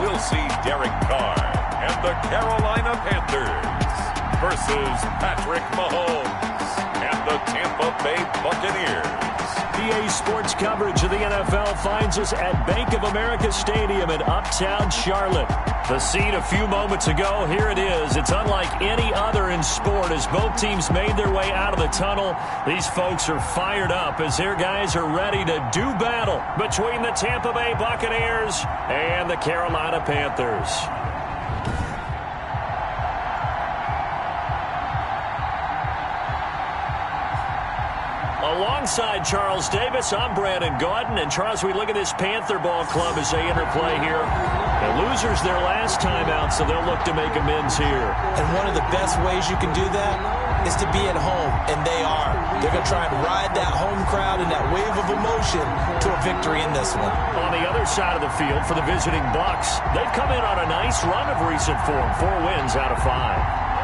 we'll see Derek Carr and the Carolina Panthers versus Patrick Mahomes and the Tampa Bay Buccaneers. EA Sports coverage of the NFL finds us at Bank of America Stadium in Uptown Charlotte. The scene a few moments ago, here it is. It's unlike any other in sport as both teams made their way out of the tunnel. These folks are fired up as their guys are ready to do battle between the Tampa Bay Buccaneers and the Carolina Panthers. Alongside Charles Davis, I'm Brandon Gaudin. And Charles, we look at this Panther ball club as they interplay here. The losers their last time out, so they'll look to make amends here. And one of the best ways you can do that is to be at home, and they are. They're going to try and ride that home crowd and that wave of emotion to a victory in this one. On the other side of the field for the visiting Bucs, they've come in on a nice run of recent form, 4 wins out of 5.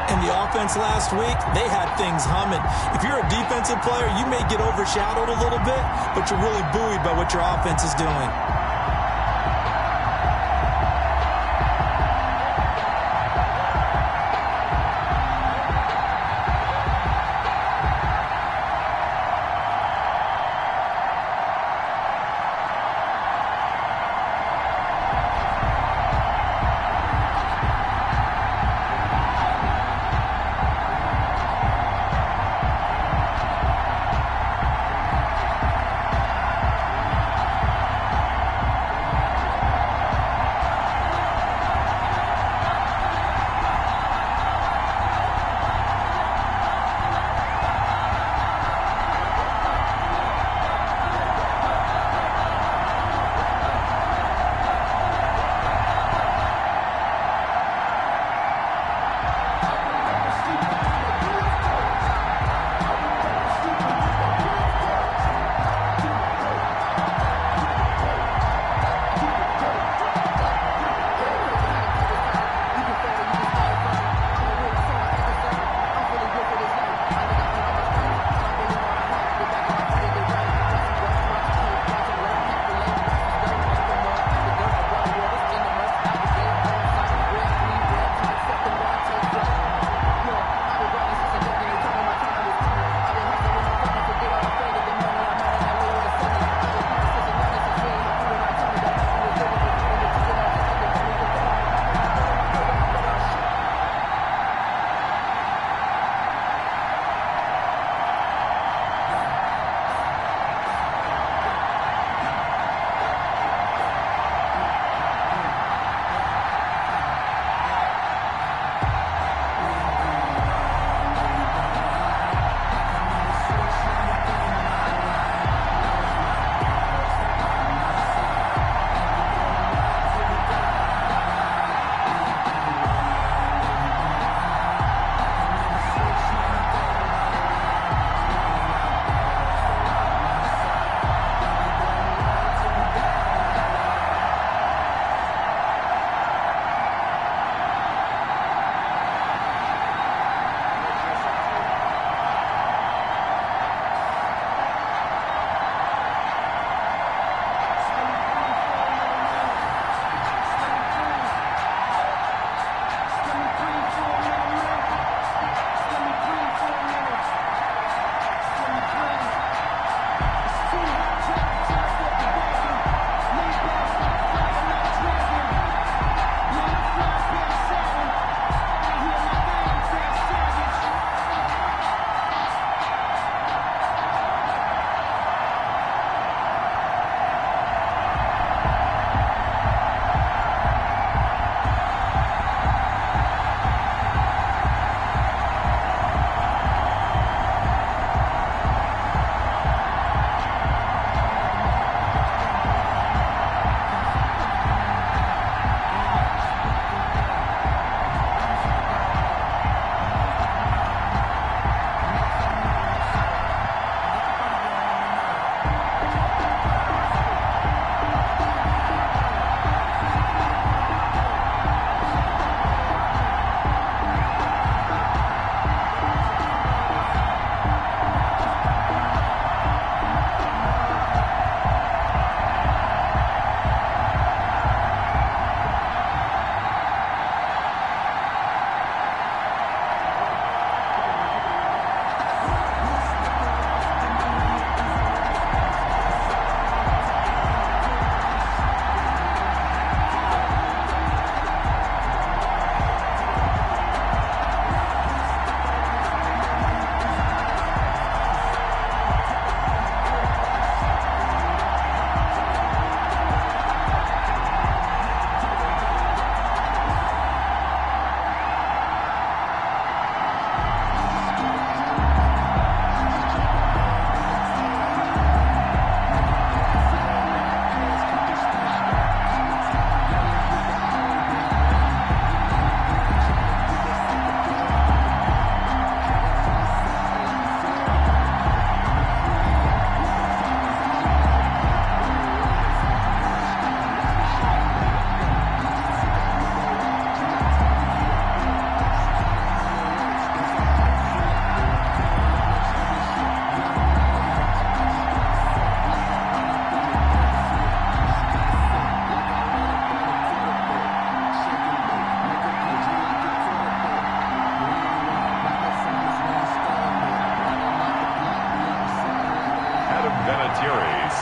And the offense last week, they had things humming. If you're a defensive player, you may get overshadowed a little bit, but you're really buoyed by what your offense is doing.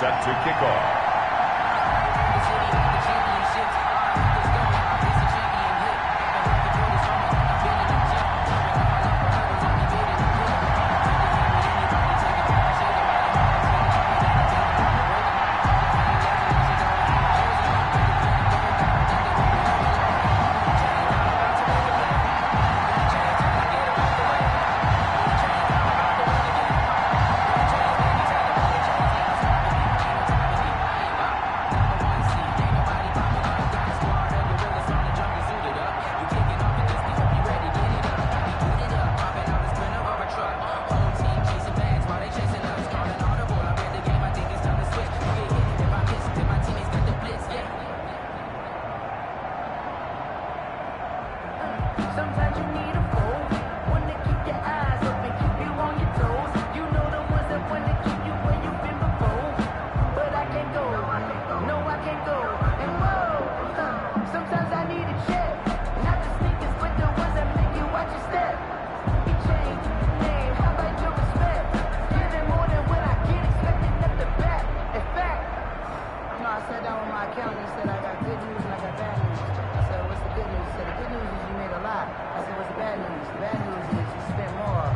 set to kick off. Sometimes you need a fool, one to keep your eyes open, keep you on your toes. You know the ones that want to keep you where you've been before. But I can't go, no I can't go. And whoa, sometimes I need a check. Not the sneakers, but the ones that make you watch your step. You change your name, how about your respect? Giving more than what I get, expecting at the back. In fact, no, I sat down with my accountant and said I got good news and I got bad news. I said, what's the good news? He said, the good news is you made a lot. I said, what's the bad news? The bad news is you spent more.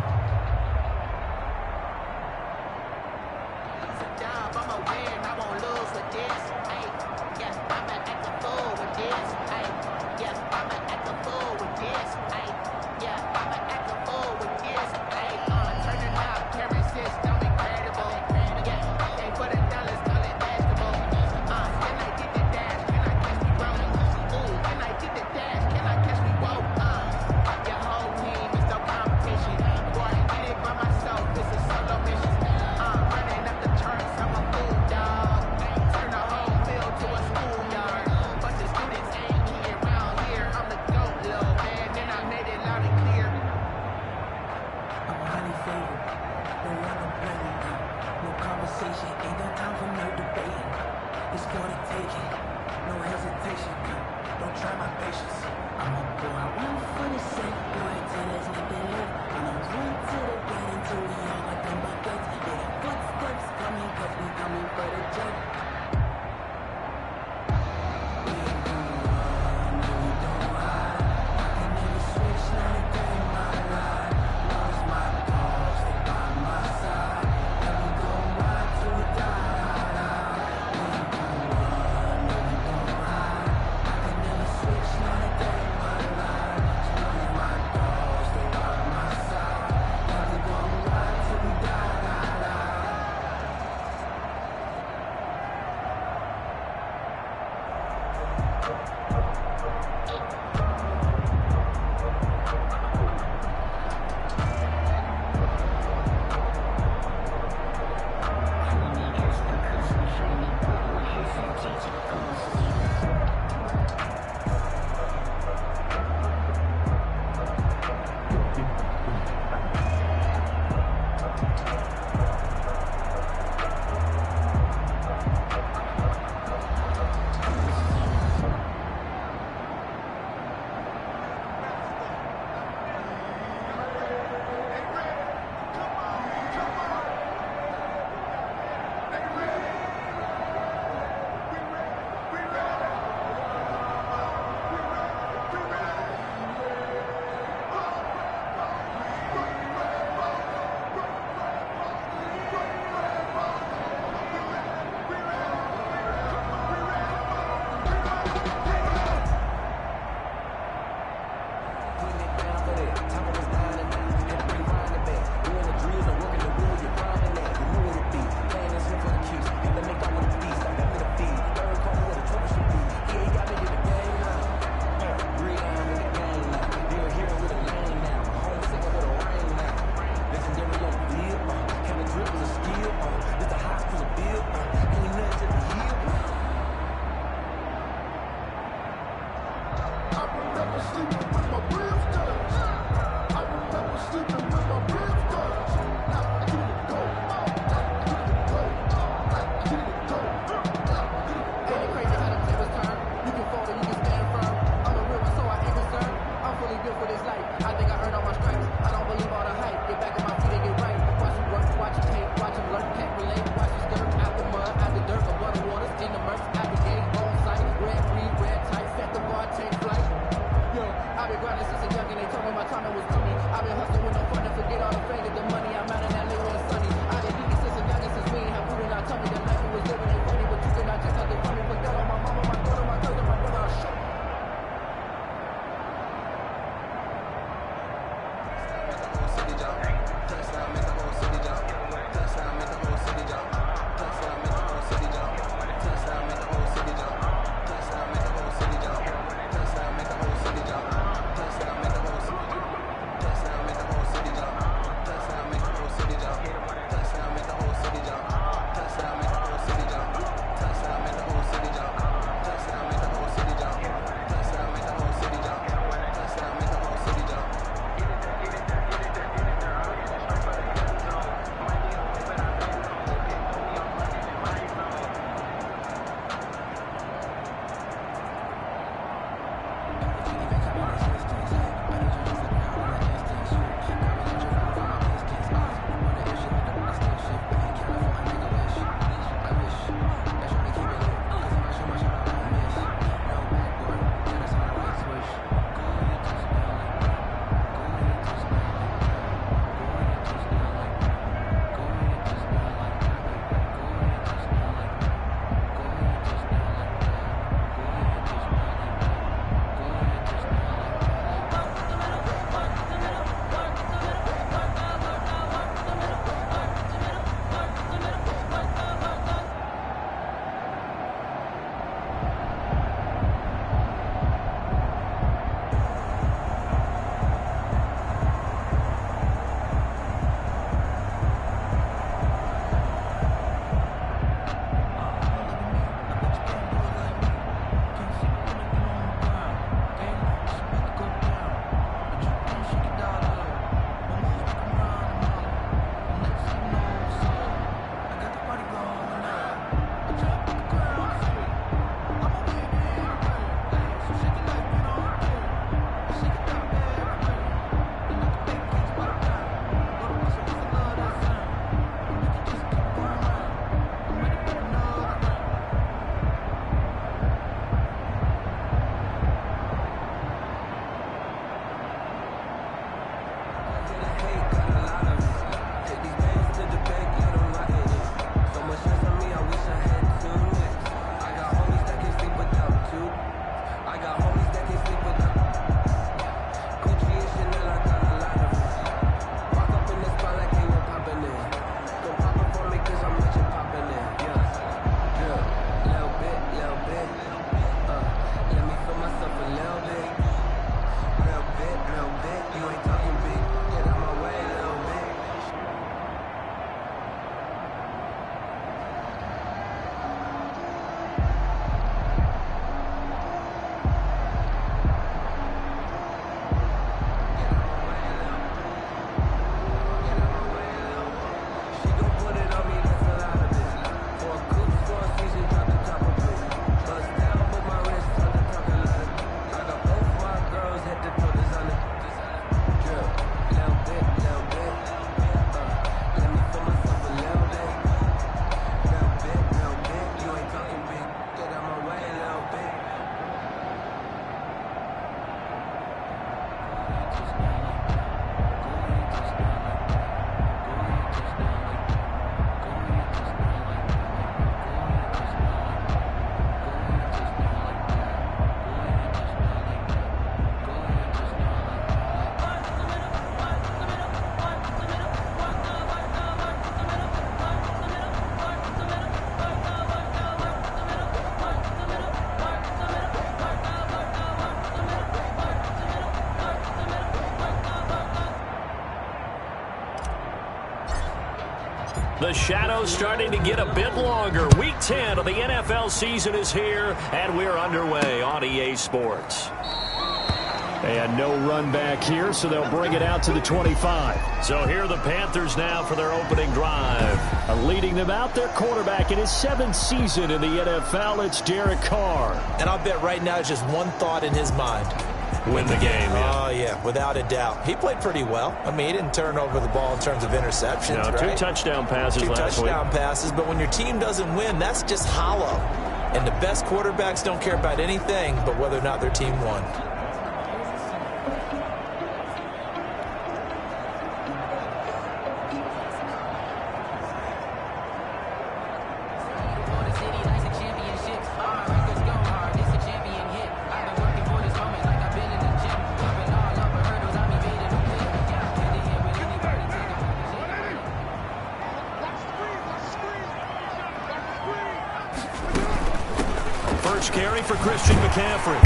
It's a job, I'm a win, I won't lose with this. Ay, yeah, I'ma act a fool with this. Ay, yeah, I'ma act a fool with this. Ay, yeah, I'ma act a fool with this. Ay, turning up, carry system, incredible. Yeah, they put $1, call it vegetable. Can I get the dash? Can I catch me rolling? Ooh, can I get the dash? Can I catch me woke? Your whole team is no competition. Boy, I get it by myself, this is solo mission. Running up the charts, I'm a fool, dog. Turn the whole field to a schoolyard. Bunch of students ain't here around here. I'm the GOAT, little man, and I made it loud and clear. I'm highly favored, no longer playing. No conversation, ain't got time for no debating. It's for the taking, no hesitation. Don't try my patience. I'm a boy, I want for the sake, boy, till there's nothing left. And I'm run to the bed until we all got them buckets. Yeah, footsteps coming, cause we coming for the jet. We ain't gonna run, no, we don't hide. I can never switch, not a day in my life. Lost my dogs, they by my side. And we gon' ride till we die. We ain't gonna run, no, we don't hide. I can never switch, not a day in my life. Lost my dogs, they by my side. And we gon' ride till we die. The shadow's starting to get a bit longer. Week 10 of the NFL season is here, and we're underway on EA Sports. And no run back here, so they'll bring it out to the 25. So here are the Panthers now for their opening drive. Leading them out, their quarterback in his 7th season in the NFL, it's Derek Carr. And I'll bet right now it's just one thought in his mind. Win the game, yeah. Oh, yeah, without a doubt. He played pretty well. I mean, he didn't turn over the ball in terms of interceptions, no, right? 2 touchdown passes last week. 2 touchdown passes, but when your team doesn't win, that's just hollow. And the best quarterbacks don't care about anything but whether or not their team won. First carry for Christian McCaffrey.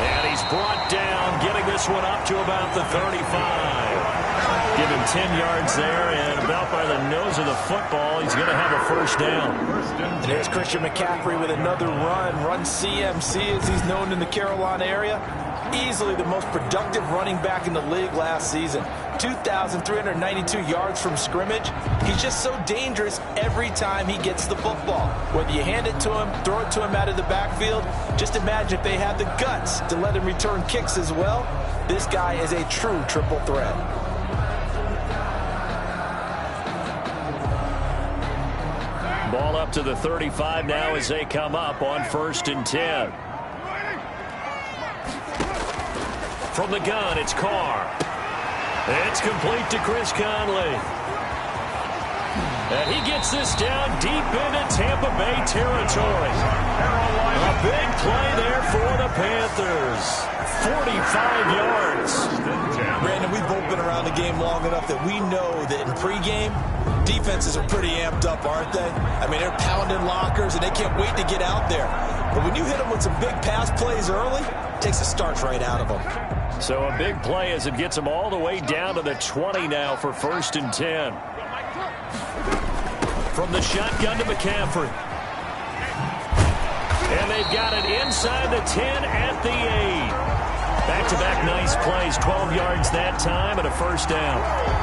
And he's brought down, getting this one up to about the 35. Give him 10 yards there, and about by the nose of the football, he's going to have a first down. And there's Christian McCaffrey with another run CMC as he's known in the Carolina area. Easily the most productive running back in the league last season. 2,392 yards from scrimmage. He's just so dangerous every time he gets the football. Whether you hand it to him, throw it to him out of the backfield, just imagine if they had the guts to let him return kicks as well. This guy is a true triple threat. Ball up to the 35 now as they come up on 1st and 10. From the gun, it's Carr. It's complete to Chris Conley. And he gets this down deep into Tampa Bay territory. A big play there for the Panthers. 45 yards. Brandon, we've both been around the game long enough that we know that in pregame, defenses are pretty amped up, aren't they? I mean, they're pounding lockers, and they can't wait to get out there. But when you hit them with some big pass plays early, it takes the starch right out of them. So a big play as it gets them all the way down to the 20 now for 1st and 10. From the shotgun to McCaffrey. And they've got it inside the 10 at the 8. Back-to-back nice plays, 12 yards that time and a first down.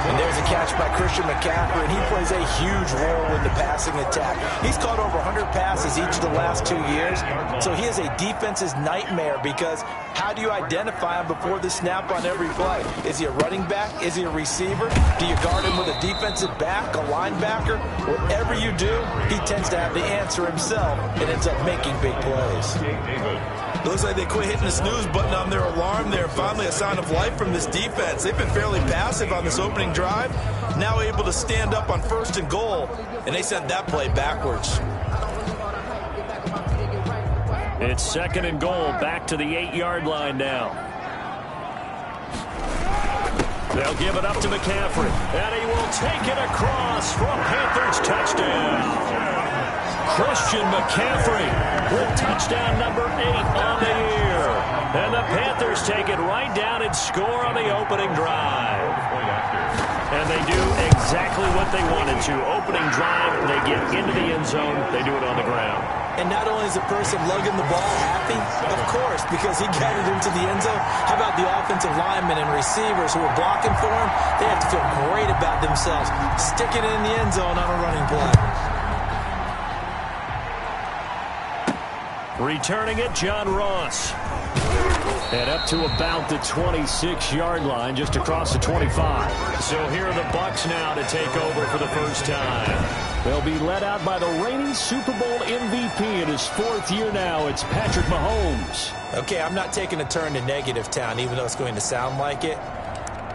And there's a catch by Christian McCaffrey, and he plays a huge role in the passing attack. He's caught over 100 passes each of the last 2 years, so he is a defense's nightmare because how do you identify him before the snap on every play? Is he a running back? Is he a receiver? Do you guard him with a defensive back, a linebacker? Whatever you do, he tends to have the answer himself and ends up making big plays. Looks like they quit hitting the snooze button on their alarm there. Finally a sign of life from this defense. They've been fairly passive on this opening drive. Now able to stand up on 1st and goal, and they sent that play backwards. It's 2nd and goal, back to the 8-yard line now. They'll give it up to McCaffrey, and he will take it across for a Panthers touchdown. Christian McCaffrey with touchdown number 8 on the year. And the Panthers take it right down and score on the opening drive. And they do exactly what they wanted to. Opening drive, they get into the end zone. They do it on the ground. And not only is the person lugging the ball happy, of course, because he got it into the end zone. How about the offensive linemen and receivers who are blocking for him? They have to feel great about themselves, sticking it in the end zone on a running play. Returning it, John Ross. And up to about the 26-yard line, just across the 25. So here are the Bucs now to take over for the first time. They'll be led out by the reigning Super Bowl MVP in his 4th year now. It's Patrick Mahomes. Okay, I'm not taking a turn to negative town, even though it's going to sound like it.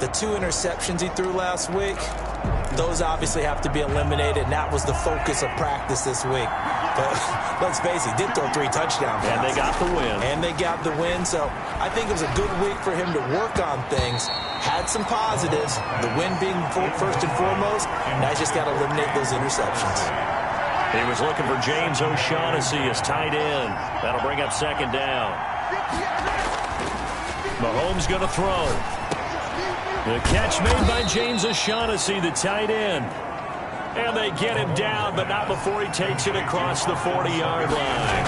The 2 interceptions he threw last week, those obviously have to be eliminated, and that was the focus of practice this week. But let's face it, he did throw 3 touchdowns. And they got the win. And they got the win, so I think it was a good week for him to work on things. Had some positives, the win being first and foremost. Now he's just got to eliminate those interceptions. He was looking for James O'Shaughnessy as tight end. That'll bring up 2nd down. Mahomes going to throw. The catch made by James O'Shaughnessy, the tight end. And they get him down, but not before he takes it across the 40-yard line.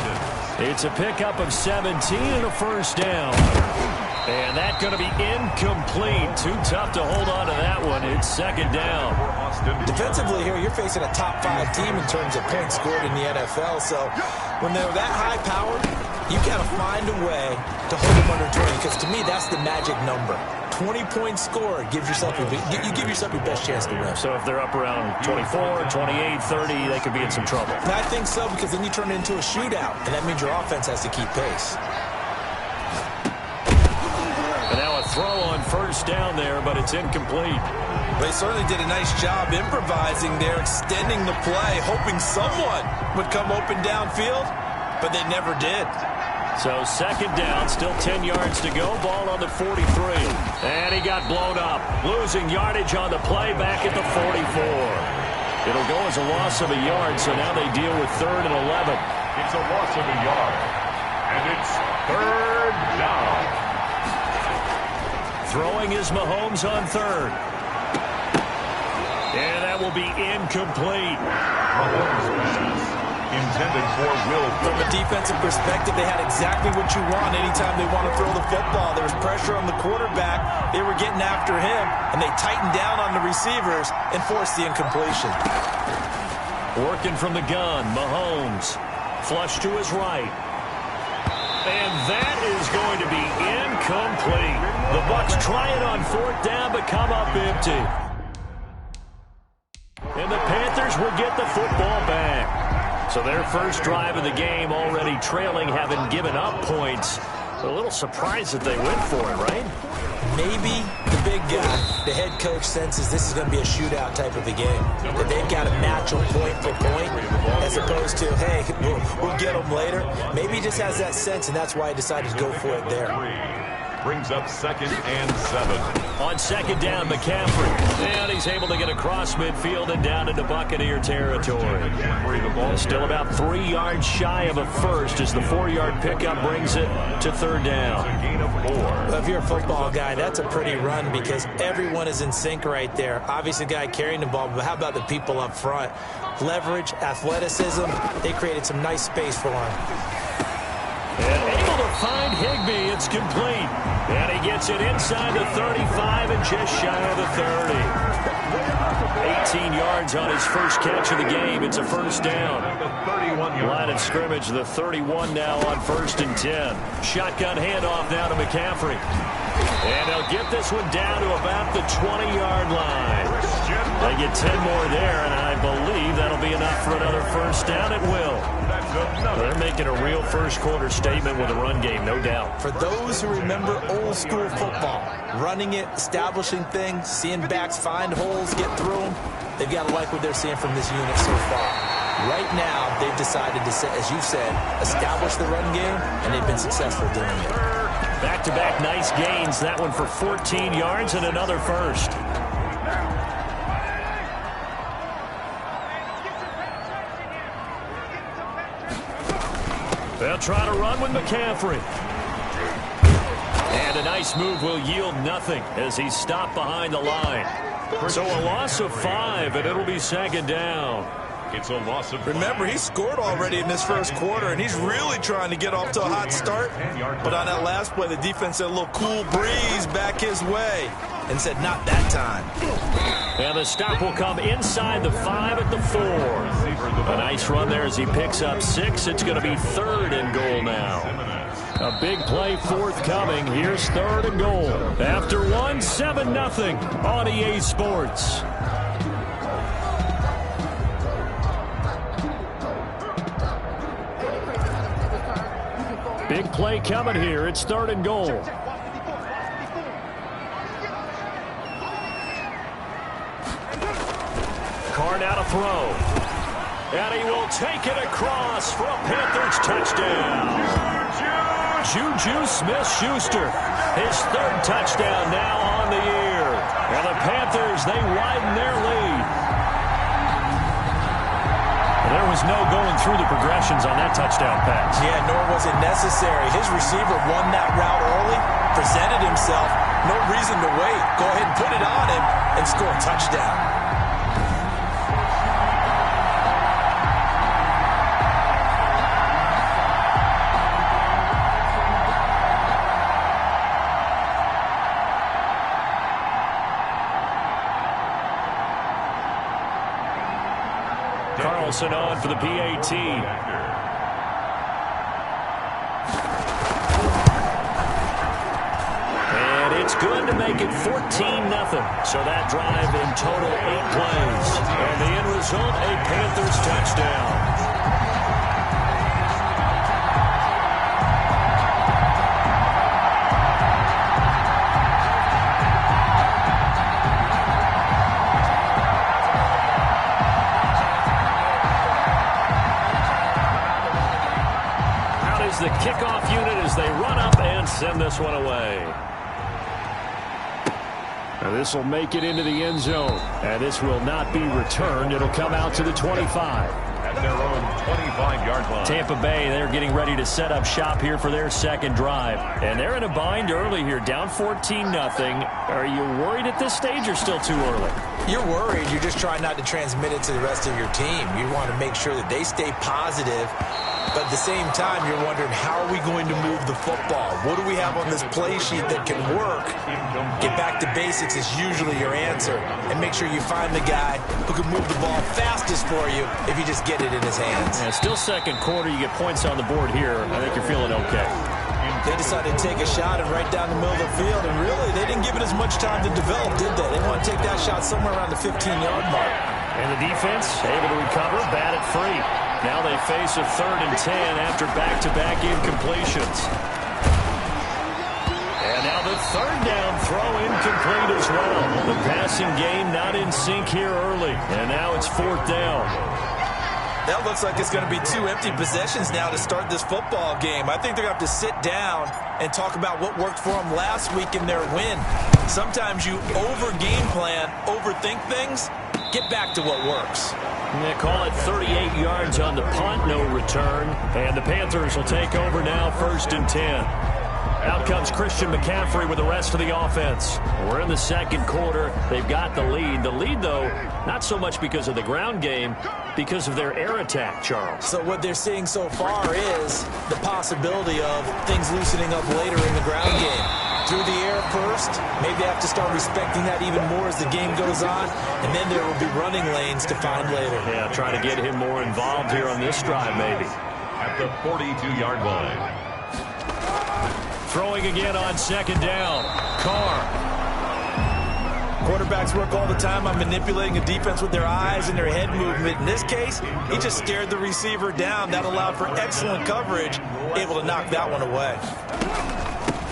It's a pickup of 17 and a first down. And that's going to be incomplete. Too tough to hold on to that one. It's second down. Defensively here, you're facing a top 5 team in terms of points scored in the NFL. So when they're that high powered, you got to find a way to hold them under 20. Because to me, that's the magic number. 20-point score gives yourself you give yourself your best chance to win. So if they're up around 24, 28, 30, they could be in some trouble. And I think so, because then you turn it into a shootout, and that means your offense has to keep pace. And now a throw on first down there, but it's incomplete. They certainly did a nice job improvising there, extending the play, hoping someone would come open downfield, but they never did. So second down, still 10 yards to go. Ball on the 43. And he got blown up. Losing yardage on the play back at the 44. It'll go as a loss of a yard, so now they deal with 3rd and 11. It's a loss of a yard. And it's 3rd down. Throwing is Mahomes on 3rd. And that will be incomplete. Mahomes intended for Will. From a defensive perspective, they had exactly what you want anytime they want to throw the football. There was pressure on the quarterback. They were getting after him, and they tightened down on the receivers and forced the incompletion. Working from the gun, Mahomes. Flush to his right. And that is going to be incomplete. The Bucs try it on 4th down, but come up empty. And the Panthers will get the football back. So their first drive of the game already trailing, having given up points. A little surprised that they went for it, right? Maybe the big guy, the head coach, senses this is going to be a shootout type of a game. That they've got to match them point for point as opposed to, hey, we'll get them later. Maybe he just has that sense, and that's why he decided to go for it there. Brings up 2nd and 7. On second down, McCaffrey. And he's able to get across midfield and down into Buccaneer territory. Still about 3 yards shy of a first as the 4-yard pickup brings it to 3rd down. A gain of 4. Well, if you're a football guy, that's a pretty run because everyone is in sync right there. Obviously, the guy carrying the ball, but how about the people up front? Leverage, athleticism, they created some nice space for him. And able to find Higbee. It's complete. And he gets it inside the 35 and just shy of the 30. 18 yards on his first catch of the game. It's a first down. Line of scrimmage, the 31 now on 1st and 10. Shotgun handoff now to McCaffrey. And they'll get this one down to about the 20-yard line. They get 10 more there, and I believe that'll be enough for another first down. It will. They're making a real first-quarter statement with a run game, no doubt. For those who remember old-school football, running it, establishing things, seeing backs find holes, get through them, they've got to like what they're seeing from this unit so far. Right now, they've decided to, as you said, establish the run game, and they've been successful doing it. Back-to-back nice gains. That one for 14 yards and another first. They'll try to run with McCaffrey. And a nice move will yield nothing as he's stopped behind the line. So a loss of 5, and it'll be second down. It's a loss of 5. Remember, he scored already in this first quarter, and he's really trying to get off to a hot start. But on that last play, the defense had a little cool breeze back his way and said, not that time. And the stop will come inside the 5 at the 4. A nice run there as he picks up 6. It's going to be 3rd and goal now. A big play forthcoming. Here's 3rd and goal. After 1, 7-0 on EA Sports. Big play coming here. It's 3rd and goal. Carr now to throw. And he will take it across for a Panthers touchdown. Juju Smith-Schuster, his 3rd touchdown now on the year. And the Panthers, they widen their lead. There was no going through the progressions on that touchdown pass. Yeah, nor was it necessary. His receiver won that route early, presented himself. No reason to wait. Go ahead and put it on him and score a touchdown. Carlson on for the PAT. And it's good to make it 14-0. So that drive in total 8 plays. And the end result, a Panthers touchdown. The kickoff unit as they run up and send this one away. Now this will make it into the end zone, and this will not be returned. It'll come out to the 25. At their own 25-yard line. Tampa Bay, they're getting ready to set up shop here for their second drive. And they're in a bind early here, down 14-0. Are you worried at this stage or still too early? You're worried. You're just trying not to transmit it to the rest of your team. You want to make sure that they stay positive. But at the same time, you're wondering, how are we going to move the football? What do we have on this play sheet that can work? Get back to basics is usually your answer. And make sure you find the guy who can move the ball fastest for you if you just get it in his hands. Yeah, still second quarter. You get points on the board here. I think you're feeling okay. They decided to take a shot and right down the middle of the field. And really, they didn't give it as much time to develop, did they? They want to take that shot somewhere around the 15-yard mark. And the defense able to recover, bat it free. Now they face a 3rd and 10 after back-to-back incompletions. And now the 3rd down throw incomplete as well. The passing game not in sync here early. And now it's 4th down. That looks like it's going to be 2 empty possessions now to start this football game. I think they're going to have to sit down and talk about what worked for them last week in their win. Sometimes you over-game plan, overthink things. Get back to what works. And they call it 38 yards on the punt, no return. And the Panthers will take over now, 1st and 10. Out comes Christian McCaffrey with the rest of the offense. We're in the second quarter. They've got the lead. The lead, though, not so much because of the ground game, because of their air attack, Charles. So what they're seeing so far is the possibility of things loosening up later in the ground game. Through the air first, maybe they have to start respecting that even more as the game goes on, and then there will be running lanes to find later. Yeah, try to get him more involved here on this drive, maybe. At the 42-yard line. Throwing again on 2nd down. Carr. Quarterbacks work all the time on manipulating a defense with their eyes and their head movement. In this case, he just stared the receiver down. That allowed for excellent coverage, able to knock that one away.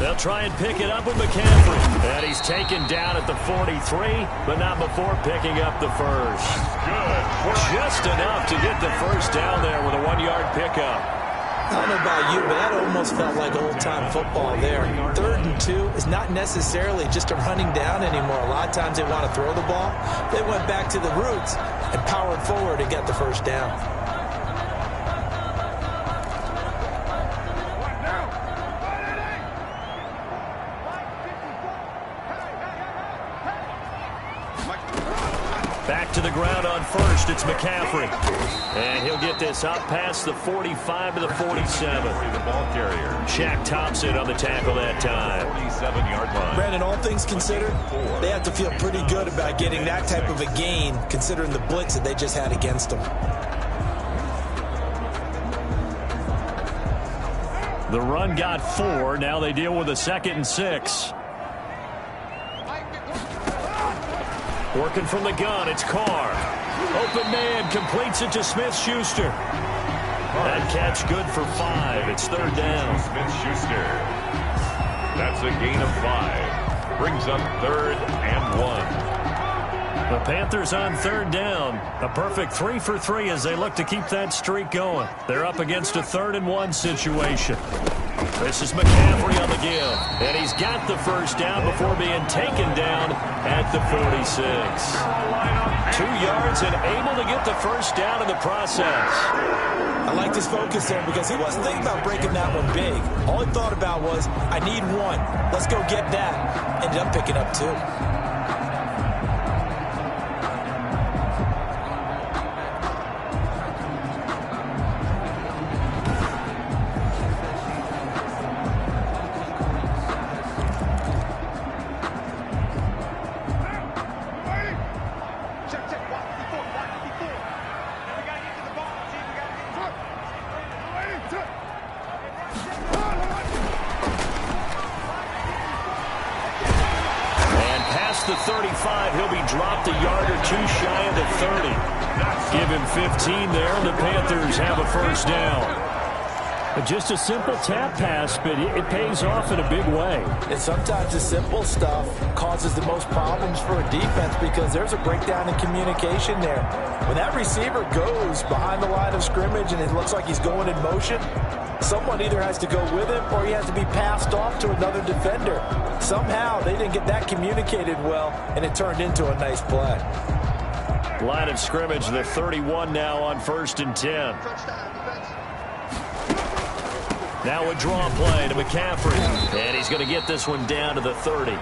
They'll try and pick it up with McCaffrey. And he's taken down at the 43, but not before picking up the first. Just enough to get the first down there with a 1-yard pickup. I don't know about you, but that almost felt like old-time football there. 3rd and 2 is not necessarily just a running down anymore. A lot of times they want to throw the ball. They went back to the roots and powered forward to get the first down. Back to the ground on 1st. It's McCaffrey. And he'll get this up past the 45 to the 47. The ball carrier. Shaq Thompson on the tackle that time. 47-yard line. Brandon, all things considered, they have to feel pretty good about getting that type of a gain, considering the blitz that they just had against them. The run got 4. Now they deal with a 2nd and 6. Working from the gun, it's Carr. Open man, completes it to Smith-Schuster. That catch good for 5. It's 3rd down. Smith-Schuster. That's a gain of 5. Brings up 3rd and 1. The Panthers on 3rd down. A perfect 3 for 3 as they look to keep that streak going. They're up against a 3rd and 1 situation. This is McCaffrey on the give. And he's got the first down before being taken down at the 46. 2 yards and able to get the first down in the process. I like this focus there because he wasn't thinking about breaking that one big. All he thought about was, I need 1. Let's go get that. Ended up picking up 2. And past the 35, he'll be dropped a yard or two shy of the 30. Give him 15 there, and the Panthers have a first down. Just a simple tap pass, but it pays off in a big way. And sometimes the simple stuff causes the most problems for a defense because there's a breakdown in communication there. When that receiver goes behind the line of scrimmage and it looks like he's going in motion, someone either has to go with him or he has to be passed off to another defender. Somehow they didn't get that communicated well, and it turned into a nice play. Line of scrimmage, the 31 now on 1st and 10. Now a draw play to McCaffrey. And he's going to get this one down to the 30.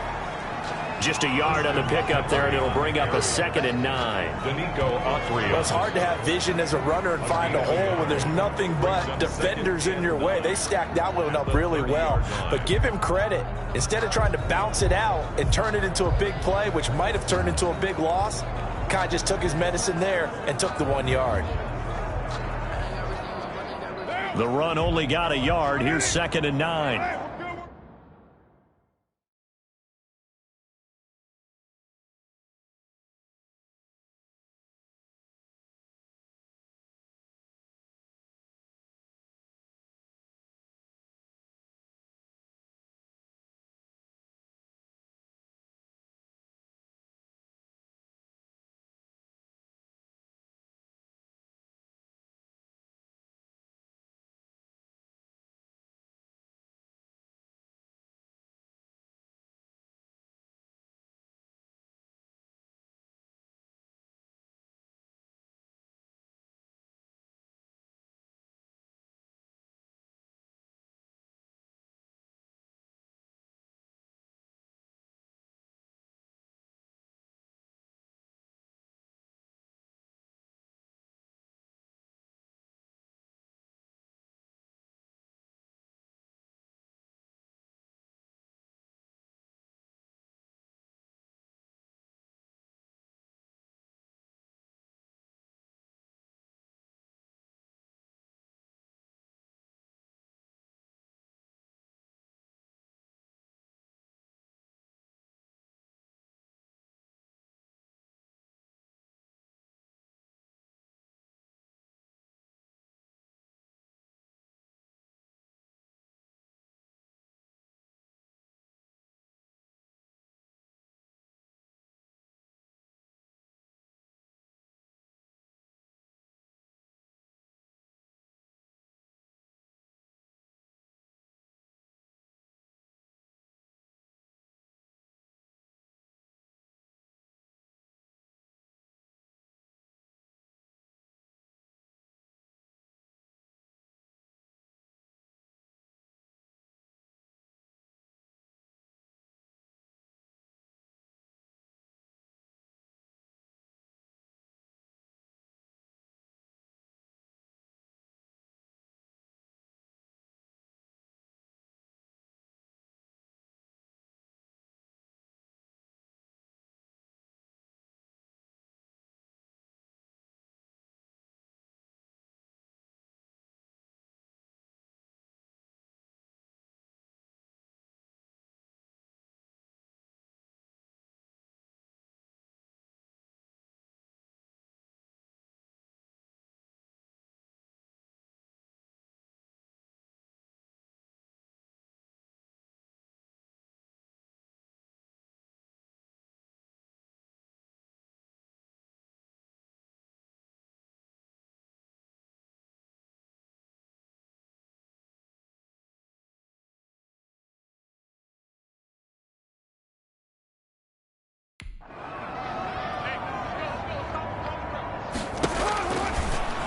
Just a yard on the pickup there, and it'll bring up a 2nd and 9. Well, it's hard to have vision as a runner and find a hole when there's nothing but defenders in your way. They stacked that one up really well. But give him credit. Instead of trying to bounce it out and turn it into a big play, which might have turned into a big loss, Kai just took his medicine there and took the 1 yard. The run only got a yard. Here's 2nd and 9.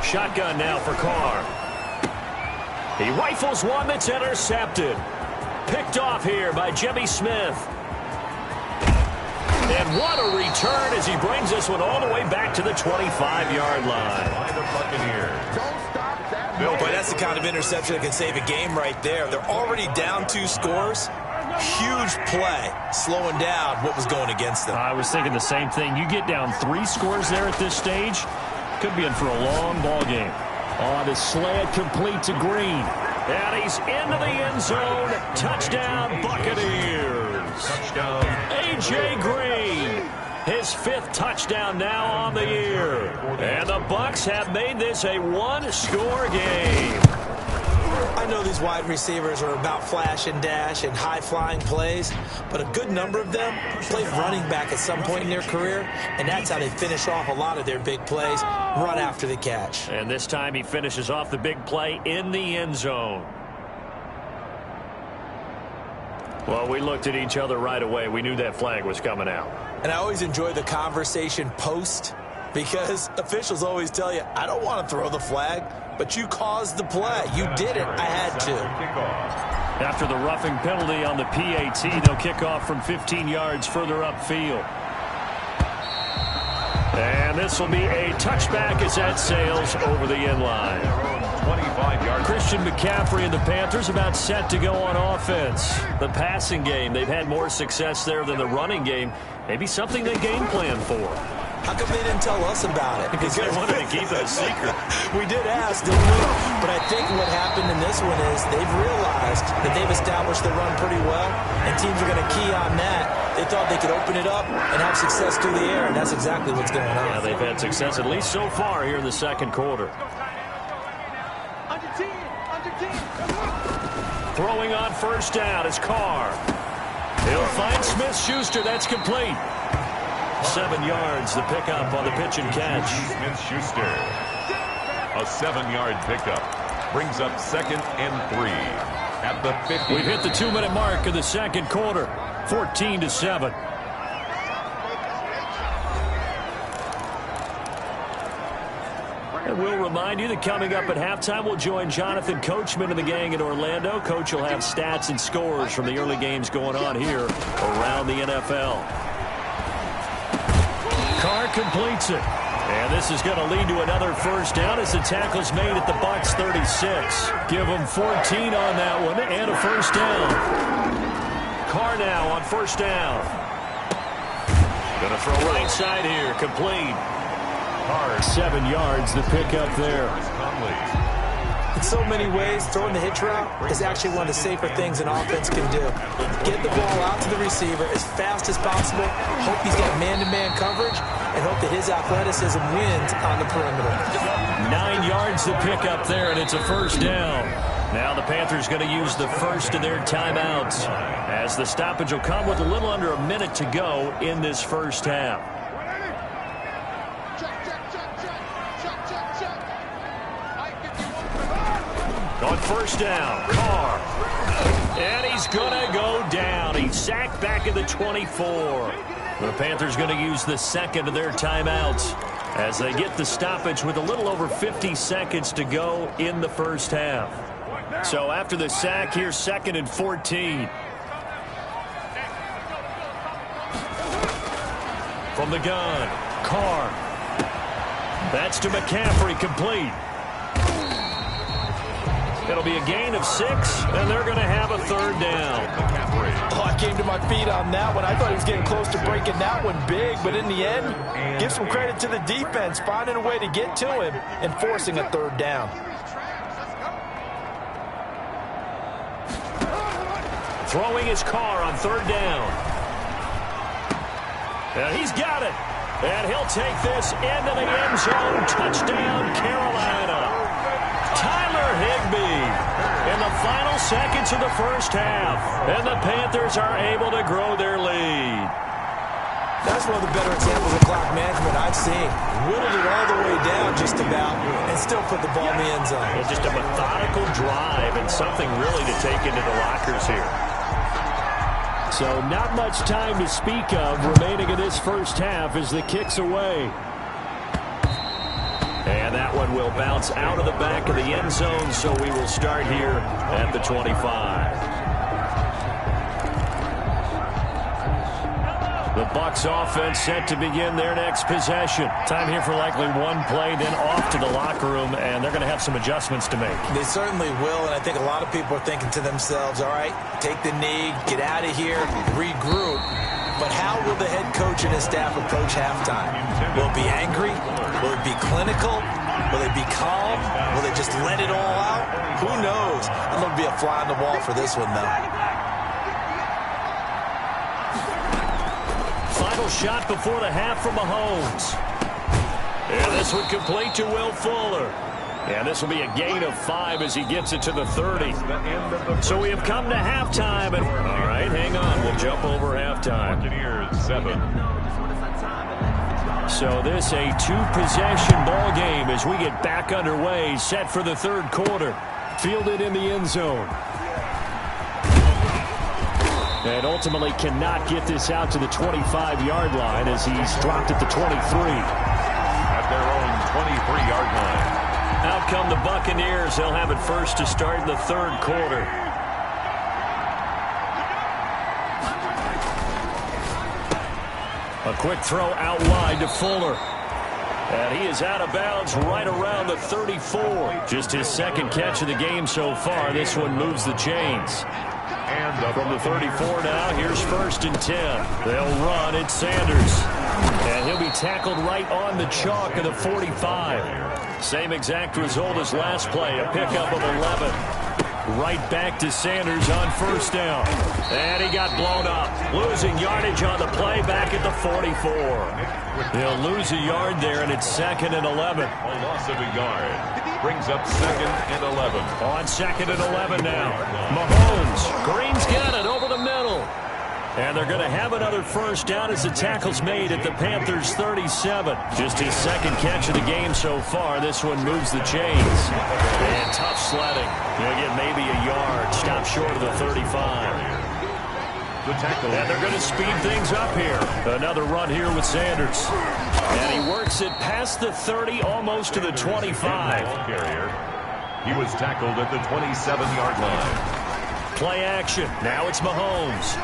Shotgun now for Carr. He rifles one that's intercepted. Picked off here by Jimmy Smith. And what a return as he brings this one all the way back to the 25-yard line. By the Buccaneers. Boy, that's the kind of interception that can save a game right there. They're already down 2 scores. Huge play, slowing down what was going against them. I was thinking the same thing. You get down 3 scores there at this stage, could be in for a long ball game. On his slant, complete to Green. And he's into the end zone. Touchdown, Buccaneers. Touchdown. A.J. Green. His 5th touchdown now on the year. And the Bucs have made this a one-score game. I know these wide receivers are about flash and dash and high-flying plays, but a good number of them played running back at some point in their career, and that's how they finish off a lot of their big plays, run after the catch. And this time he finishes off the big play in the end zone. Well, we looked at each other right away. We knew that flag was coming out. And I always enjoy the conversation post, because officials always tell you, I don't want to throw the flag, but you caused the play. You did it. I had to. After the roughing penalty on the PAT, they'll kick off from 15 yards further upfield. And this will be a touchback as that sails over the end line. 25 yards. Christian McCaffrey and the Panthers about set to go on offense. The passing game, they've had more success there than the running game. Maybe something they game plan for. How come they didn't tell us about it? Because they wanted to keep it a secret. We did ask, didn't we? But I think what happened in this one is they've realized that they've established the run pretty well, and teams are going to key on that. They thought they could open it up and have success through the air, and that's exactly what's going on. Yeah, they've had success at least so far here in the second quarter. Throwing on first down is Carr. He'll find Smith-Schuster. That's complete. 7 yards, the pickup on the pitch and catch. Smith-Schuster. A 7-yard pickup. Brings up 2nd and 3. At the 50. We've hit the 2-minute mark of the second quarter. 14-7. And we'll remind you that coming up at halftime, we'll join Jonathan Coachman and the gang in Orlando. Coach will have stats and scores from the early games going on here around the NFL. Carr completes it. And this is going to lead to another first down as the tackle's made at the Bucs 36. Give them 14 on that one and a first down. Carr now on first down. Going to throw right side here. Complete. Carr 7 yards, the pickup there. In so many ways, throwing the hitch route is actually one of the safer things an offense can do. Get the ball out to the receiver as fast as possible, hope he's got man-to-man coverage, and hope that his athleticism wins on the perimeter. 9 yards to pick up there, and it's a first down. Now the Panthers going to use the first of their timeouts, as the stoppage will come with a little under a minute to go in this first half. On first down, Carr. And he's going to go down. He's sacked back at the 24. The Panthers going to use the second of their timeouts as they get the stoppage with a little over 50 seconds to go in the first half. So after the sack, here's 2nd and 14. From the gun, Carr. That's to McCaffrey, complete. It'll be a gain of 6, and they're going to have a third down. Oh, I came to my feet on that one. I thought he was getting close to breaking that one big, but in the end, give some credit to the defense, finding a way to get to him and forcing a third down. Throwing his Carr on third down. And he's got it. And he'll take this into the end zone. Touchdown, Carolina. Tyler Higbee in the final seconds of the first half. And the Panthers are able to grow their lead. That's one of the better examples of clock management I've seen. Whittled it all the way down just about and still put the ball in the end zone. It's just a methodical drive and something really to take into the lockers here. So not much time to speak of remaining in this first half as the kick's away. And that one will bounce out of the back of the end zone, so we will start here at the 25. The Bucs offense set to begin their next possession. Time here for likely one play, then off to the locker room, and they're going to have some adjustments to make. They certainly will, and I think a lot of people are thinking to themselves, all right, take the knee, get out of here, regroup. But how will the head coach and his staff approach halftime? Will it be angry? Will it be clinical? Will they be calm? Will they just let it all out? Who knows? I'm going to be a fly on the wall for this one, though. Final shot before the half from Mahomes. And this one complete to Will Fuller. And this will be a gain of 5 as he gets it to the 30. So we have come to halftime. And all right, hang on. We'll jump over halftime. Buccaneers 7. So this a 2-possession ball game as we get back underway, set for the third quarter. Fielded in the end zone. And ultimately cannot get this out to the 25-yard line as he's dropped at the 23. At their own 23-yard line. Out come the Buccaneers. They'll have it first to start in the third quarter. A quick throw out wide to Fuller. And he is out of bounds right around the 34. Just his second catch of the game so far. This one moves the chains. And From the 34 now, here's 1st and 10. They'll run. It's Sanders. And he'll be tackled right on the chalk of the 45. Same exact result as last play, a pickup of 11. Right back to Sanders on 1st down. And he got blown up. Losing yardage on the play back at the 44. He'll lose a yard there, and it's 2nd and 11. a loss of a yard. Brings up 2nd and 11. On 2nd and 11 now. Mahomes. Green's got it over the middle. And they're going to have another 1st down as the tackle's made at the Panthers' 37. Just his second catch of the game so far. This one moves the chains. And tough sledding. He'll get maybe a yard. Stop short of the 35. The tackle. And they're going to speed things up here. Another run here with Sanders. And he works it past the 30, almost to the 25. Carrier. He was tackled at the 27-yard line. Play action. Now it's Mahomes.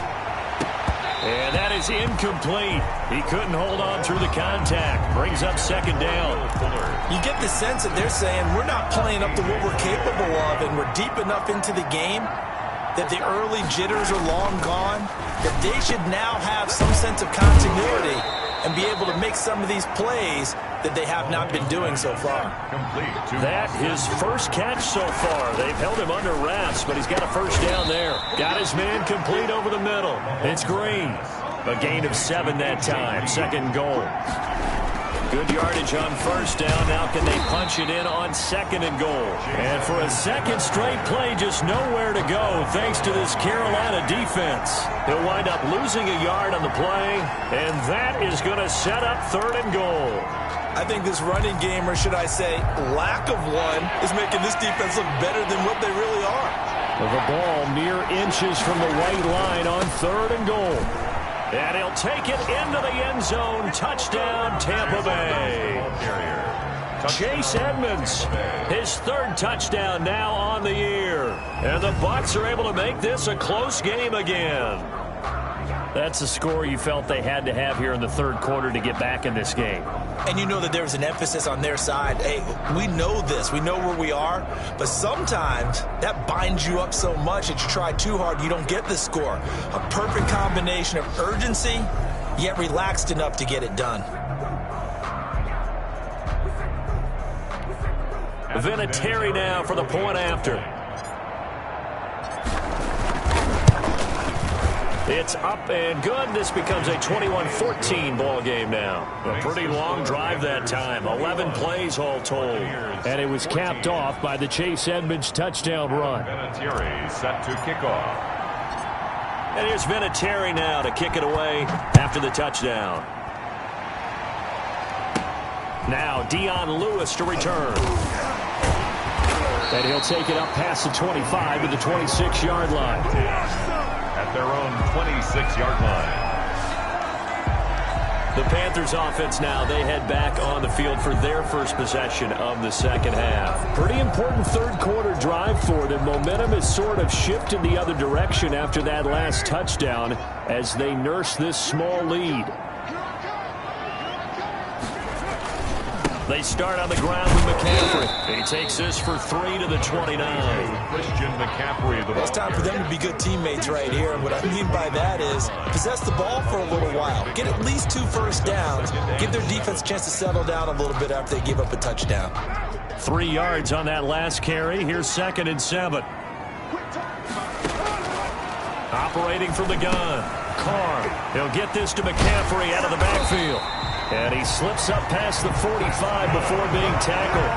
And that is incomplete. He couldn't hold on through the contact. Brings up 2nd down. You get the sense that they're saying we're not playing up to what we're capable of, and we're deep enough into the game that the early jitters are long gone, that they should now have some sense of continuity and be able to make some of these plays that they have not been doing so far. Complete. That his first catch so far. They've held him under wraps, but he's got a 1st down there. Got his man complete over the middle. It's Green. A gain of 7 that time. 2nd goal. Good yardage on 1st down. Now can they punch it in on 2nd and goal? And for a second straight play, just nowhere to go thanks to this Carolina defense. He'll wind up losing a yard on the play, and that is going to set up 3rd and goal. I think this running game, or should I say lack of one, is making this defense look better than what they really are. The ball mere inches from the white line on 3rd and goal. And he'll take it into the end zone. Touchdown, Tampa Bay. Chase Edmonds, his 3rd touchdown now on the year. And the Bucs are able to make this a close game again. That's a score you felt they had to have here in the third quarter to get back in this game. And you know that there's an emphasis on their side. Hey, we know this. We know where we are. But sometimes that binds you up so much that you try too hard, you don't get the score. A perfect combination of urgency, yet relaxed enough to get it done. Vinatieri now for the point after. It's up and good. This becomes a 21-14 ball game now. A pretty long drive that time. 11 plays all told. And it was capped off by the Chase Edmonds touchdown run. Vinatieri set to kick off. And here's Vinatieri now to kick it away after the touchdown. Now Dion Lewis to return. And he'll take it up past the 25 to the 26-yard line. At their own 26-yard line. The Panthers offense now, they head back on the field for their first possession of the second half. Pretty important third quarter drive for them. Momentum has sort of shifted the other direction after that last touchdown as they nurse this small lead. They start on the ground with McCaffrey. He takes this for 3 to the 29. Christian McCaffrey. It's time for them to be good teammates right here. And what I mean by that is possess the ball for a little while. Get at least 2 first downs. Give their defense a chance to settle down a little bit after they give up a touchdown. 3 yards on that last carry. Here's 2nd and 7. Operating from the gun. Carr. He'll get this to McCaffrey out of the backfield. And he slips up past the 45 before being tackled.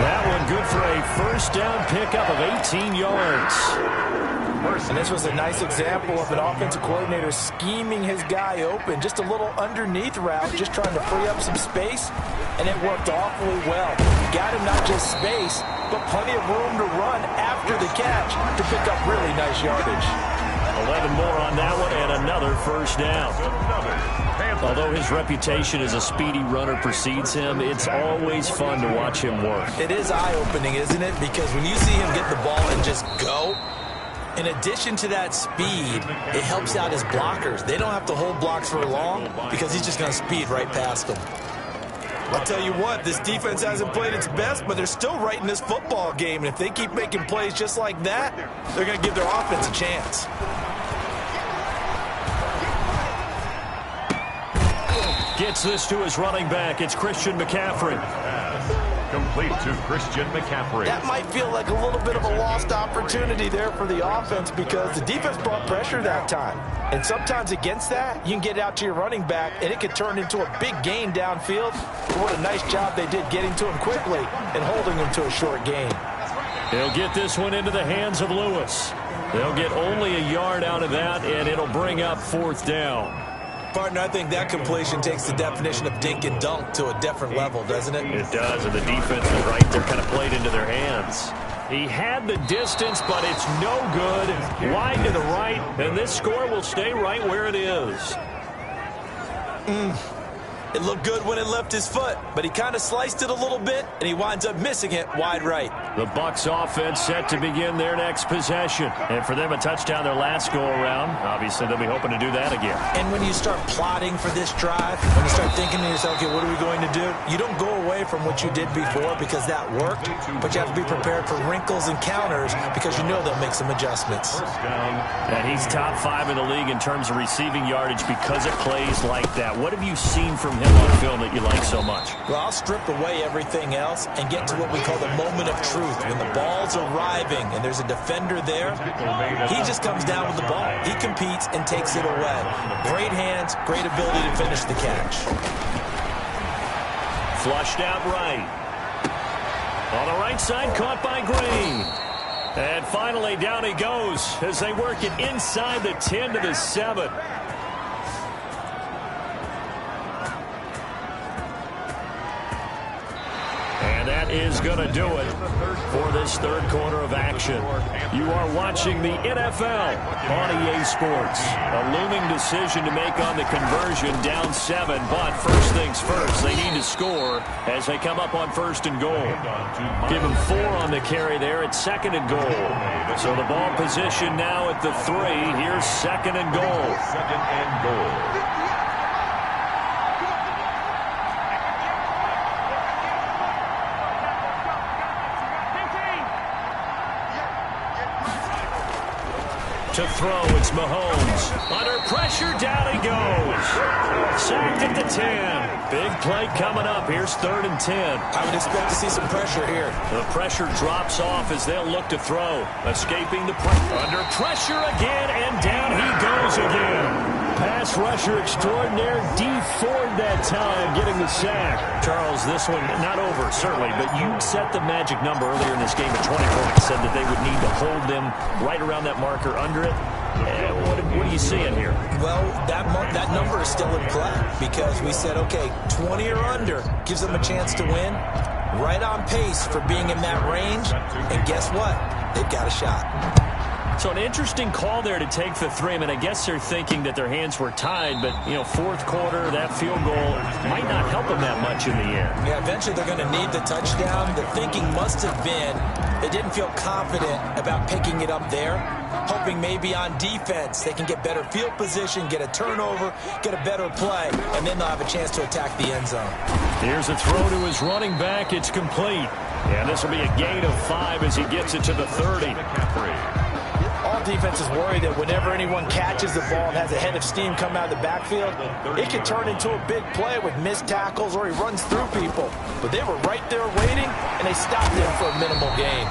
That one good for a first down pickup of 18 yards. And this was a nice example of an offensive coordinator scheming his guy open. Just a little underneath route, just trying to free up some space. And it worked awfully well. Got him not just space, but plenty of room to run after the catch to pick up really nice yardage. 11 more on that one and another first down. Although his reputation as a speedy runner precedes him, it's always fun to watch him work. It is eye-opening, isn't it? Because when you see him get the ball and just go, in addition to that speed, it helps out his blockers. They don't have to hold blocks for long because he's just going to speed right past them. I'll tell you what, this defense hasn't played its best, but they're still right in this football game. And if they keep making plays just like that, they're going to give their offense a chance. Gets this to his running back. It's Christian McCaffrey. Complete to Christian McCaffrey. That might feel like a little bit of a lost opportunity there for the offense because the defense brought pressure that time. And sometimes against that, you can get out to your running back, and it could turn into a big gain downfield. But what a nice job they did getting to him quickly and holding him to a short gain. They'll get this one into the hands of Lewis. They'll get only a yard out of that, and it'll bring up 4th down. Partner, I think that completion takes the definition of dink and dunk to a different level, doesn't it? It does, and the defense is right there, kind of played into their hands. He had the distance, but it's no good. Wide to the right, and this score will stay right where it is. It looked good when it left his foot, but he kind of sliced it a little bit, and he winds up missing it wide right. The Bucs offense set to begin their next possession. And for them, a touchdown their last go-around. Obviously, they'll be hoping to do that again. And when you start plotting for this drive, when you start thinking to yourself, okay, what are we going to do? You don't go away from what you did before because that worked, but you have to be prepared for wrinkles and counters because you know they'll make some adjustments. And he's top 5 in the league in terms of receiving yardage because it plays like that. What have you seen from him on film that you like so much? Well, I'll strip away everything else and get to what we call the moment of truth. When the ball's arriving and there's a defender there, he just comes down with the ball. He competes and takes it away. Great hands, great ability to finish the catch. Flushed out right. On the right side, caught by Green. And finally, down he goes as they work it inside the 10 to the 7. And that is going to do it for this 3rd quarter of action. You are watching the NFL on EA Sports. A looming decision to make on the conversion, down 7. But first things first, they need to score as they come up on 1st and goal. Give them 4 on the carry there at 2nd and goal. So the ball position now at the 3. Here's 2nd and goal. 2nd and goal. To throw, it's Mahomes. Under pressure, down he goes. Sacked at the 10. Big play coming up. Here's 3rd and 10. I would expect to see some pressure here. The pressure drops off as they'll look to throw. Escaping the pressure. Under pressure again, and down he goes again. Pass rusher extraordinaire. Dee Ford that time getting the sack. Charles, this one not over, certainly, but you set the magic number earlier in this game at 20 points. Said that they would need to hold them right around that marker under it. What are you seeing here? Well, that number is still in play because we said, okay, 20 or under gives them a chance to win. Right on pace for being in that range. And guess what? They've got a shot. So an interesting call there to take the 3. I mean, I guess they're thinking that their hands were tied, but, 4th quarter, that field goal might not help them that much in the end. Yeah, eventually they're going to need the touchdown. The thinking must have been they didn't feel confident about picking it up there. hoping maybe on defense they can get better field position, get a turnover, get a better play, and then they'll have a chance to attack the end zone. Here's a throw to his running back. It's complete. And this will be a gain of 5 as he gets it to the 30. All defenses worry that whenever anyone catches the ball and has a head of steam come out of the backfield, it can turn into a big play with missed tackles or he runs through people. But they were right there waiting, and they stopped him for a minimal gain.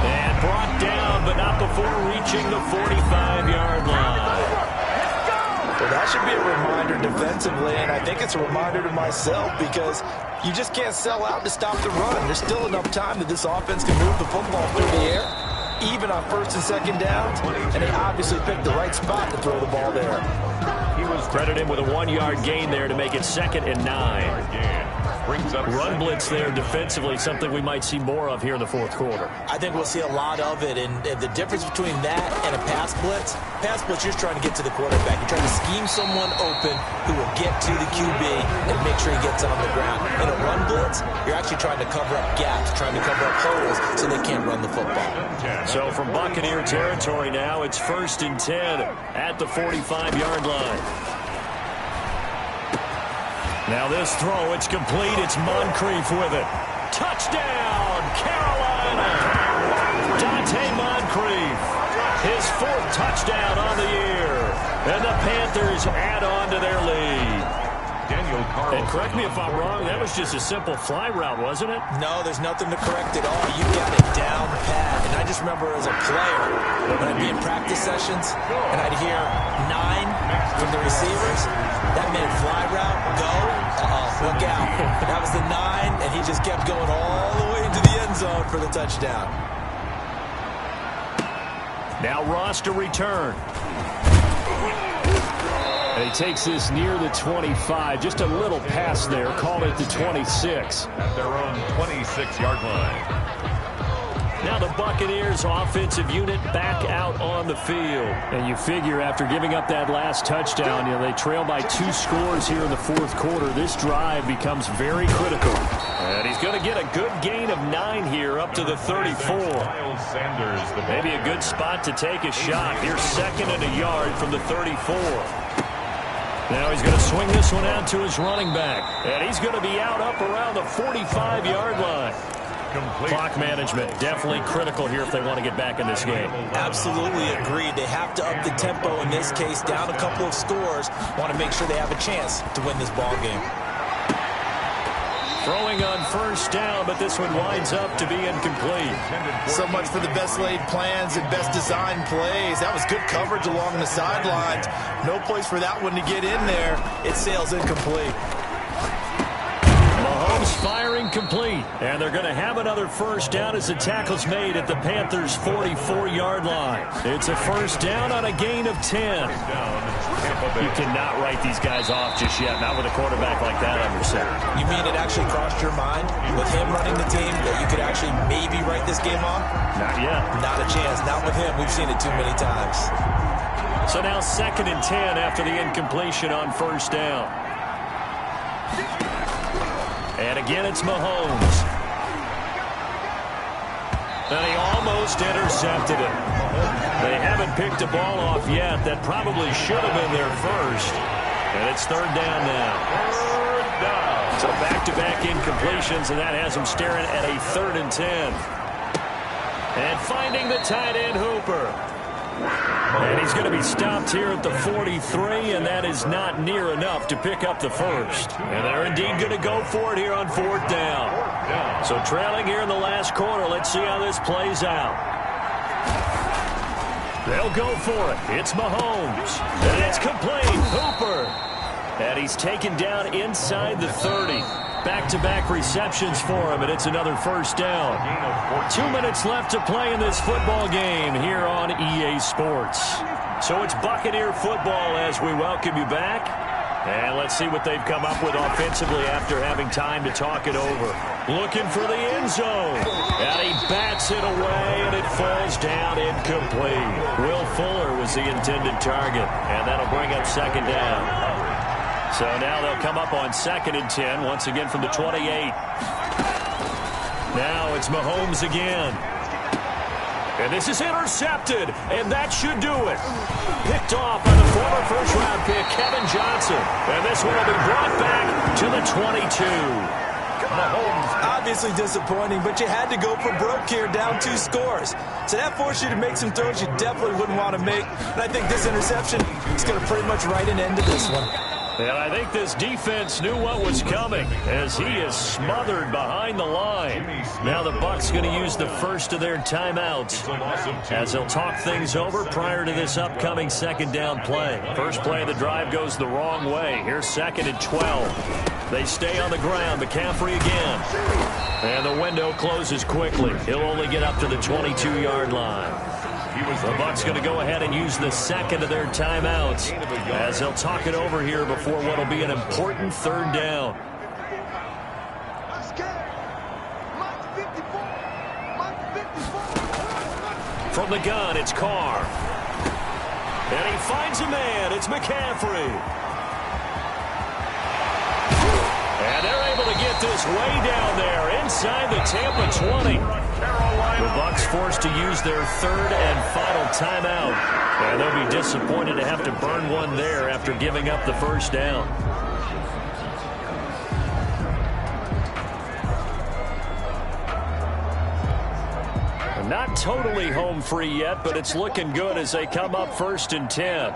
And brought down, but not before reaching the 45-yard line. Well, that should be a reminder defensively, and I think it's a reminder to myself because you just can't sell out to stop the run. There's still enough time that this offense can move the football through the air, even on first and second downs, and they obviously picked the right spot to throw the ball there. He was credited with a 1-yard gain there to make it 2nd and 9. Run blitz there defensively, something we might see more of here in the fourth quarter. I think we'll see a lot of it, and the difference between that and a pass blitz, you're just trying to get to the quarterback. You're trying to scheme someone open who will get to the QB and make sure he gets on the ground. In a run blitz, you're actually trying to cover up gaps, trying to cover up holes so they can't run the football. So from Buccaneer territory now, it's 1st and 10 at the 45-yard line. Now this throw, it's complete. It's Moncrief with it. Touchdown, Carolina! Dante Moncrief, his 4th touchdown on the year. And the Panthers add on to their lead. And correct me if I'm wrong, that was just a simple fly route, wasn't it? No, there's nothing to correct at all. You got it down pat. And I just remember as a player, when I'd be in practice sessions, and I'd hear 9 from the receivers, that meant fly route, go, look out. That was the 9, and he just kept going all the way into the end zone for the touchdown. Now Ross to return. And he takes this near the 25. Just a little pass there. Called it the 26. At their own 26-yard line. Now the Buccaneers offensive unit back out on the field. And you figure after giving up that last touchdown, they trail by 2 scores here in the fourth quarter. This drive becomes very critical. And he's going to get a good gain of 9 here up to the 34. Maybe a good spot to take a shot. Here's 2nd and a yard from the 34. Now he's going to swing this one out to his running back. And he's going to be out up around the 45-yard line. Complete. Clock management, definitely critical here if they want to get back in this game. Absolutely agreed. They have to up the tempo in this case, down a couple of scores. Want to make sure they have a chance to win this ball game. Throwing on 1st down, but this one winds up to be incomplete. So much for the best laid plans and best designed plays. That was good coverage along the sidelines. No place for that one to get in there. It sails incomplete. Mahomes firing complete. And they're going to have another 1st down as the tackle's made at the Panthers' 44-yard line. It's a 1st down on a gain of 10. You cannot write these guys off just yet, not with a quarterback like that under center. You mean it actually crossed your mind with him running the team that you could actually maybe write this game off? Not yet. Not a chance. Not with him. We've seen it too many times. So now 2nd and 10 after the incompletion on 1st down. And again, it's Mahomes. And he almost intercepted it. They haven't picked a ball off yet. That probably should have been their first. And it's 3rd down now. So back-to-back incompletions, and that has them staring at a 3rd and 10. And finding the tight end, Hooper. And he's going to be stopped here at the 43, and that is not near enough to pick up the first. And they're indeed going to go for it here on 4th down. So trailing here in the last quarter, let's see how this plays out. They'll go for it. It's Mahomes. And it's complete. Hooper. And he's taken down inside the 30. Back-to-back receptions for him, and it's another 1st down. 2 minutes left to play in this football game here on EA Sports. So it's Buccaneer football as we welcome you back. And let's see what they've come up with offensively after having time to talk it over. Looking for the end zone. And he bats it away, and it falls down incomplete. Will Fuller was the intended target, and that'll bring up 2nd down. So now they'll come up on 2nd and 10, once again from the 28. Now it's Mahomes again. And this is intercepted, and that should do it. Picked off by the former first-round pick, Kevin Johnson. And this one will be brought back to the 22. Mahomes, obviously disappointing, but you had to go for broke here, down 2 scores. So that forced you to make some throws you definitely wouldn't want to make. And I think this interception is going to pretty much write an end to this one. And I think this defense knew what was coming as he is smothered behind the line. Now the Bucs going to use the first of their timeouts as they'll talk things over prior to this upcoming second down play. First play of the drive goes the wrong way. Here's 2nd and 12. They stay on the ground. McCaffrey again. And the window closes quickly. He'll only get up to the 22-yard line. The Bucs going to go ahead and use the second of their timeouts as they'll talk it over here before what will be an important third down. From the gun, it's Carr. And he finds a man. It's McCaffrey. And they're able to get this way down there inside the Tampa 20. The Bucs forced to use their third and final timeout. And they'll be disappointed to have to burn one there after giving up the first down. Not totally home free yet, but it's looking good as they come up 1st and 10.